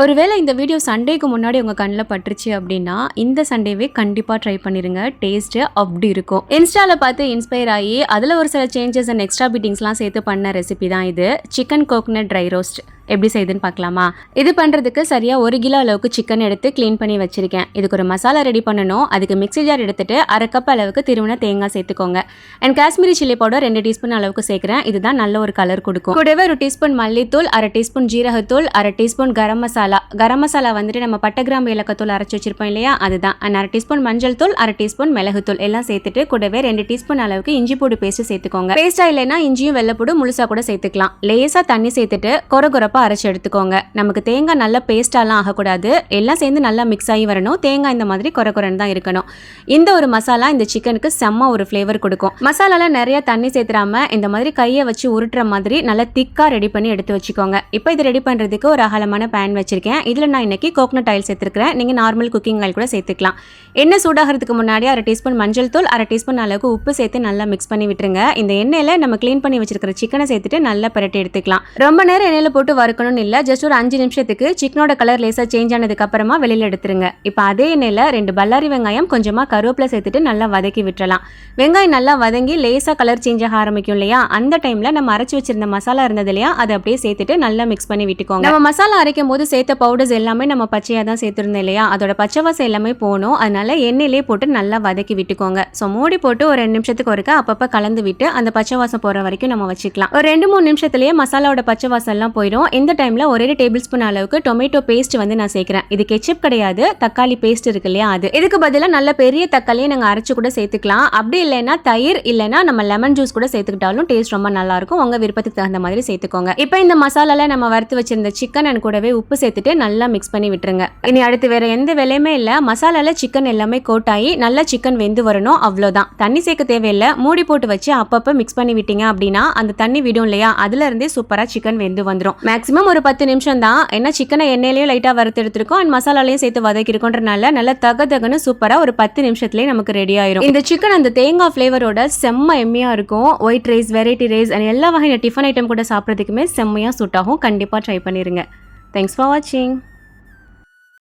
ஒருவேளை இந்த வீடியோ சண்டேக்கு முன்னாடி உங்கள் கண்ணில் பட்டுருச்சு அப்படின்னா இந்த சண்டேவே கண்டிப்பாக ட்ரை பண்ணிடுங்க. டேஸ்ட்டு அப்படி இருக்கும். இன்ஸ்டாவில் பார்த்து இன்ஸ்பயர் ஆகி அதில் ஒரு சில சேஞ்சஸ் அண்ட் எக்ஸ்ட்ரா பீட்டிங்ஸ்லாம் சேர்த்து பண்ண ரெசிபி தான் இது. சிக்கன் கோகனட் ட்ரை ரோஸ்ட் எப்படி செய்யுதுன்னு பார்க்கலாமா? இது பண்ணுறதுக்கு சரியாக 1 கிலோ அளவுக்கு சிக்கன் எடுத்து க்ளீன் பண்ணி வச்சுருக்கேன். இதுக்கு ஒரு மசாலா ரெடி பண்ணணும். அதுக்கு மிக்ஸி ஜார் எடுத்துகிட்டு 1/2 கப் அளவுக்கு திருவின தேங்காய் சேர்த்துக்கோங்க. And Kashmiri chilli powder 2 teaspoon அளவுக்கு சேர்க்குறேன். இதுதான் நல்ல ஒரு கலர் கொடுக்கும். கூடவே 1 டீஸ்பூன் மல்லித்தூள், 1/2 டீஸ்பூன் ஜீரகத்தூள், 1/2 டீஸ்பூன் கரம் மசாலா வந்துட்டு நம்ம பட்டை கிராம்பு ஏலக்காய்த்தூள் அரைச்சி வச்சிருப்போம் இல்லையா, அதுதான். அண்ட் 1/2 டீஸ்பூன் மஞ்சள் தூள், 1/2 டீஸ்பூன் மிளகுத்தூள் எல்லாம் சேர்த்துட்டு கூடவே 2 டீஸ்பூன் அளவுக்கு இஞ்சி பூடு பேஸ்ட் சேர்த்துக்கோங்க. பேஸ்டா இல்லைன்னா இஞ்சியும் வெள்ளைப்பூடு முழுசா கூட சேர்த்துக்கலாம். லேசா தண்ணி சேர்த்துட்டு கொரகொரப்பா அரைச்சி எடுத்துக்கோங்க. நமக்கு தேங்காய் நல்லா பேஸ்டாலாம் ஆகக்கூடாது. எல்லாம் சேர்ந்து நல்லா மிக்ஸ் ஆகி வரணும். தேங்காய் இந்த மாதிரி கொரகொரன்னு தான் இருக்கணும். இந்த ஒரு மசாலா இந்த சிக்கனுக்கு செம்ம ஒரு ஃப்ளேவர் கொடுக்கும். மசாலால நிறைய தண்ணி சேர்த்துறாம இந்த மாதிரி கையை வச்சு உருட்டுற மாதிரி நல்லா திக்கா ரெடி பண்ணி எடுத்து வச்சுக்கோங்க. இப்போ இது ரெடி பண்றதுக்கு ஒரு அகலமான பேன் வச்சிருக்கேன். இதுல நான் இன்னைக்கு கோகனட் ஆயில் சேர்த்துக்கிறேன். நீங்க நார்மல் குக்கிங் ஆயில் கூட சேர்த்துக்கலாம். எண்ணெய் சூடாகிறதுக்கு முன்னாடி 1/2 டீஸ்பூன் மஞ்சள் தூள், 1/2 டீஸ்பூன் அளவுக்கு உப்பு சேர்த்து நல்லா மிக்ஸ் பண்ணி விட்டுருங்க. இந்த எண்ணெயில நம்ம க்ளீன் பண்ணி வச்சிருக்கிற சிக்கனை சேர்த்துட்டு நல்லா பரட்டி எடுத்துக்கலாம். ரொம்ப நேரம் எண்ணெயில போட்டு வறுக்கணும்னு இல்ல, ஜஸ்ட் ஒரு 5 நிமிஷத்துக்கு சிக்கனோட கலர் லேசா சேஞ்ச் ஆனதுக்கு அப்புறமா வெளியில எடுத்துருங்க. இப்போ அதே எண்ணெயில 2 பல்லாரி வெங்காயம் கொஞ்சமா கருவேப்பிலை சேர்த்துட்டு நல்லா வதக்கி விட்டுறலாம். வெங்காயம் நல்லா வதங்கி லேசா கலர் சேஞ்ச் ஆக ஆரம்பிக்கும் இல்லையா, அந்த டைம்ல நம்ம அரைச்சு வச்சிருந்த மசாலா இருந்தது இல்லையா, அதை அப்படியே சேர்த்துட்டு நல்லா மிக்ஸ் பண்ணி விட்டுக்கோங்க. நம்ம மசாலா அரைக்கும் போது சேர்த்த பவுடர்ஸ் எல்லாமே நம்ம பச்சையா தான் சேர்த்திருந்தோம் இல்லையா, அதோட பச்சை வாசம் எல்லாமே போகணும். அதனால எண்ணெயிலே போட்டு நல்லா வதக்கி விட்டுக்கோங்க. ஸோ மூடி போட்டு ஒரு 2 நிமிஷத்துக்கு ஒருக்க அப்பப்போ கலந்து விட்டு அந்த பச்சை வாசம் போற வரைக்கும் நம்ம வச்சுக்கலாம். ஒரு 2-3 நிமிஷத்துலயே மசாலாவோட பச்சை வாசம் எல்லாம் போயிடும். இந்த டைம்ல ஒரே டேபிள் ஸ்பூன் அளவுக்கு டொமேட்டோ பேஸ்ட் வந்து நான் சேர்க்கிறேன். இது கெச்சப் கிடையாது, தக்காளி பேஸ்ட் இருக்கு இல்லையா அது. இதுக்கு பதிலாக நல்ல பெரிய தக்காளியை நாங்கள் அரைச்சு கூட சேர்த்துக்கலாம். அப்படி இல்லைன்னா தயிர் இல்லைன்னா நம்ம லெமன் ஜூஸ் கூட சேர்த்துக்கிட்டாலும் டேஸ்ட் ரொம்ப நல்லா இருக்கும். உங்க விருப்பத்துக்கு தகுந்த மாதிரி சேர்த்துக்கோங்க. இப்போ இந்த மசாலால நம்ம வறுத்து வச்சிருந்த சிக்கன் அண்ட் கூடவே உப்பு சேர்த்துட்டு நல்லா மிக்ஸ் பண்ணி விட்டுருங்க. இனி அடுத்து வேற எந்த வேலையுமே இல்லை. மசாலால சிக்கன் எல்லாமே கோட் ஆகி நல்லா சிக்கன் வெந்து வரணும், அவ்வளோதான். தண்ணி சேர்க்க தேவையில்லை. மூடி போட்டு வச்சு அப்பப்போ மிக்ஸ் பண்ணி விட்டீங்க அப்படின்னா அந்த தண்ணி விடும் இல்லையா, அதுல இருந்தே சூப்பரா சிக்கன் வெந்து வந்துடும். மேக்ஸிமம் ஒரு 10 நிமிஷம் தான். ஏன்னா சிக்கனை எண்ணெயிலையும் லைட்டாக வறுத்து எடுத்துருக்கோம் அண்ட் மசாலாலையும் சேர்த்து வதக்கிருக்கோன்றனால நல்லா தகன்னு சூப்பராக ஒரு 10 நிமிஷத்துலேயே நமக்கு ரெடி ஆயிரும். இந்த சிக்கன் அந்த தேங்காய் ஃப்ளேவரோட செம்ம எம்மையாக இருக்கும். White rice, variety rice and எல்லா வகையான டிஃபன் ஐட்டம் கூட சாப்பிட்றதுக்குமே செம்மையாக சூட் ஆகும். கண்டிப்பாக ட்ரை பண்ணிடுங்க. தேங்க்ஸ் ஃபார் வாட்சிங்.